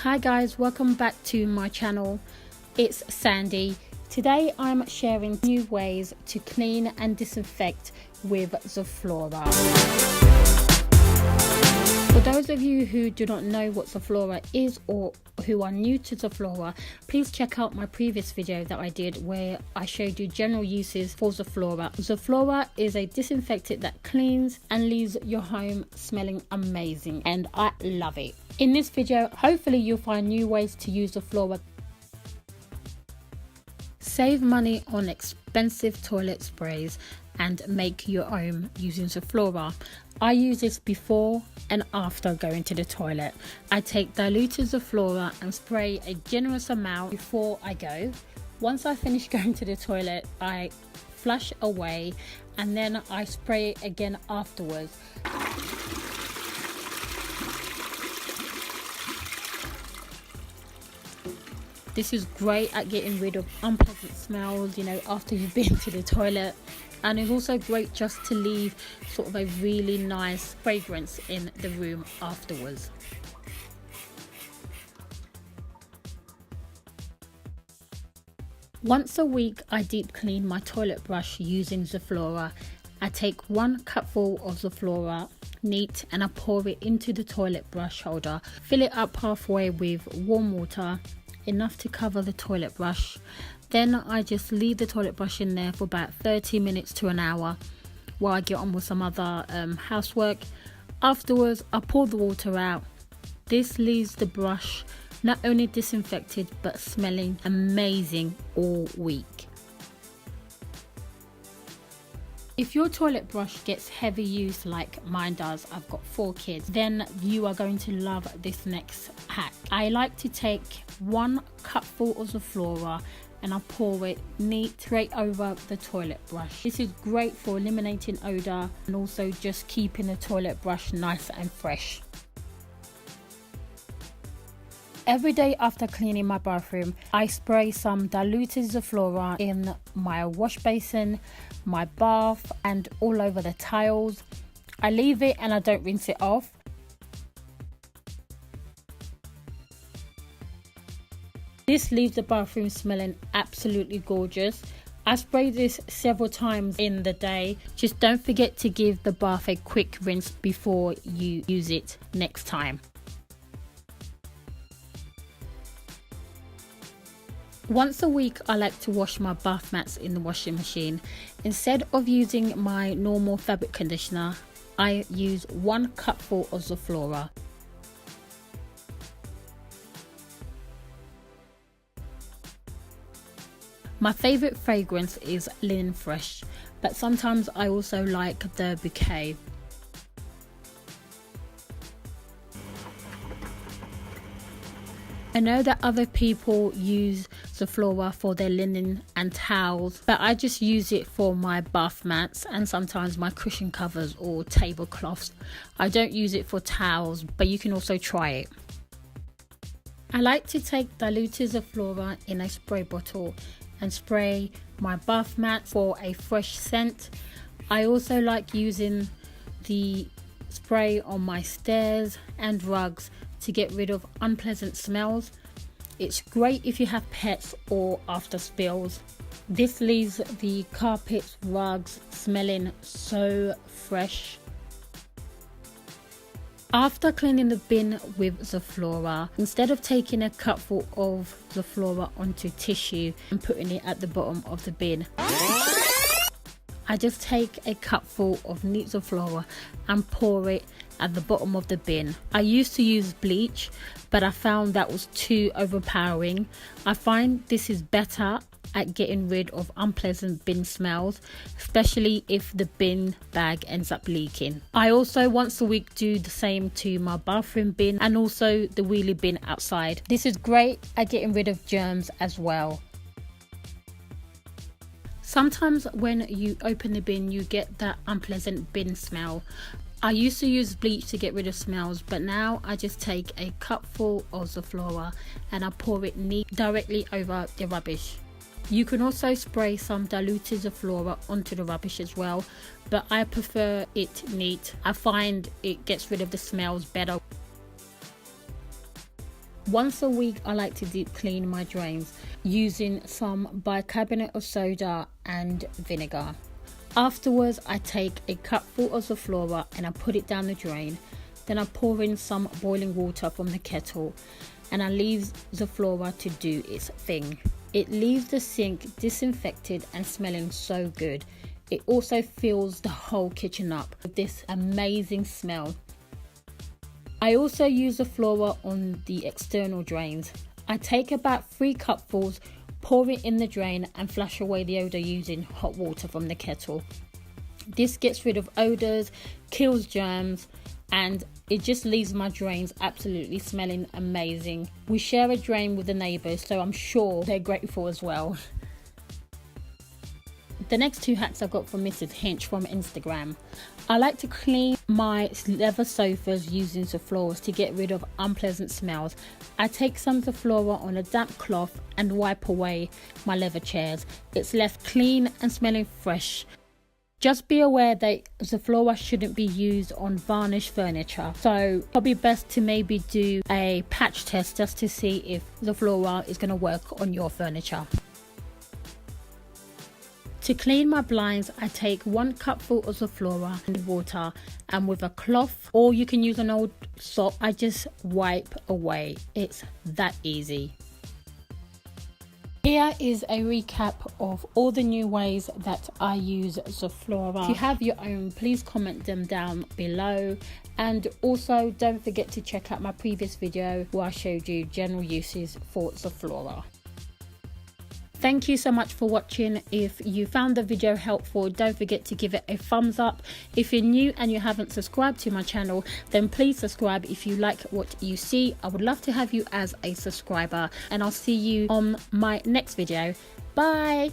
Hi guys, welcome back to my channel. It's Sandy. Today I'm sharing new ways to clean and disinfect with Zoflora. For those of you who do not know what Zoflora is or who are new to Zoflora, please check out my previous video that I did where I showed you general uses for Zoflora. Zoflora is a disinfectant that cleans and leaves your home smelling amazing, and I love it. In this video, hopefully you'll find new ways to use Zoflora. Save money on expensive toilet sprays and make your own using Zoflora. I use this before and after going to the toilet. I take diluted Zoflora and spray a generous amount before I go. Once I finish going to the toilet, I flush away and then I spray it again afterwards. This is great at getting rid of unpleasant smells, after you've been to the toilet. And it's also great just to leave sort of a really nice fragrance in the room afterwards. Once a week, I deep clean my toilet brush using Zoflora. I take 1 cupful of Zoflora neat and I pour it into the toilet brush holder. Fill it up halfway with warm water, enough to cover the toilet brush. Then I just leave the toilet brush in there for about 30 minutes to an hour while I get on with some other housework. Afterwards, I pour the water out. This leaves the brush not only disinfected but smelling amazing all week. If your toilet brush gets heavy use like mine does, I've got 4 kids, then you are going to love this next hack. I like to take 1 cupful of Zoflora and I pour it neat straight over the toilet brush. This is great for eliminating odour and also just keeping the toilet brush nice and fresh. Every day after cleaning my bathroom, I spray some diluted Zoflora in my wash basin, my bath and all over the tiles. I leave it and I don't rinse it off. This leaves the bathroom smelling absolutely gorgeous. I spray this several times in the day. Just don't forget to give the bath a quick rinse before you use it next time. Once a week, I like to wash my bath mats in the washing machine. Instead of using my normal fabric conditioner, I use 1 cupful of Zoflora. My favourite fragrance is Linen Fresh, but sometimes I also like the Bouquet. I know that other people use Zoflora for their linen and towels, but I just use it for my bath mats and sometimes my cushion covers or tablecloths. I don't use it for towels, but you can also try it. I like to take diluted Zoflora in a spray bottle and spray my bath mat for a fresh scent. I also like using the spray on my stairs and rugs to get rid of unpleasant smells. It's great if you have pets or after spills. This leaves the carpets, rugs smelling so fresh. After cleaning the bin with Zoflora, instead of taking a cupful of Zoflora onto tissue and putting it at the bottom of the bin, I just take a cupful of neat Zoflora and pour it at the bottom of the bin. I used to use bleach, but I found that was too overpowering. I find this is better at getting rid of unpleasant bin smells, especially if the bin bag ends up leaking. I also once a week do the same to my bathroom bin and also the wheelie bin outside. This is great at getting rid of germs as well. Sometimes when you open the bin, you get that unpleasant bin smell. I used to use bleach to get rid of smells, but now I just take a cupful of Zoflora and I pour it neat directly over the rubbish. You can also spray some diluted Zoflora onto the rubbish as well, but I prefer it neat. I find it gets rid of the smells better. Once a week I like to deep clean my drains using some bicarbonate of soda and vinegar. Afterwards I take a cupful of Zoflora and I put it down the drain. Then I pour in some boiling water from the kettle and I leave Zoflora to do its thing. It leaves the sink disinfected and smelling so good. It also fills the whole kitchen up with this amazing smell. I also use Zoflora on the external drains. I take about 3 cupfuls, pour it in the drain and flush away the odour using hot water from the kettle. This gets rid of odours, kills germs, and it just leaves my drains absolutely smelling amazing. We share a drain with the neighbours, so I'm sure they're grateful as well. The next 2 hacks I got from Mrs. Hinch from Instagram. I like to clean my leather sofas using Zoflora to get rid of unpleasant smells. I take some Zoflora on a damp cloth and wipe away my leather chairs. It's left clean and smelling fresh. Just be aware that Zoflora shouldn't be used on varnished furniture, so probably best to maybe do a patch test just to see if Zoflora is going to work on your furniture. To clean my blinds, I take 1 cupful of Zoflora and water, and with a cloth, or you can use an old soap, I just wipe away. It's that easy. Here is a recap of all the new ways that I use Zoflora. If you have your own, please comment them down below. And also don't forget to check out my previous video where I showed you general uses for Zoflora. Thank you so much for watching. If you found the video helpful, don't forget to give it a thumbs up. If you're new and you haven't subscribed to my channel, then please subscribe if you like what you see. I would love to have you as a subscriber, and I'll see you on my next video. Bye.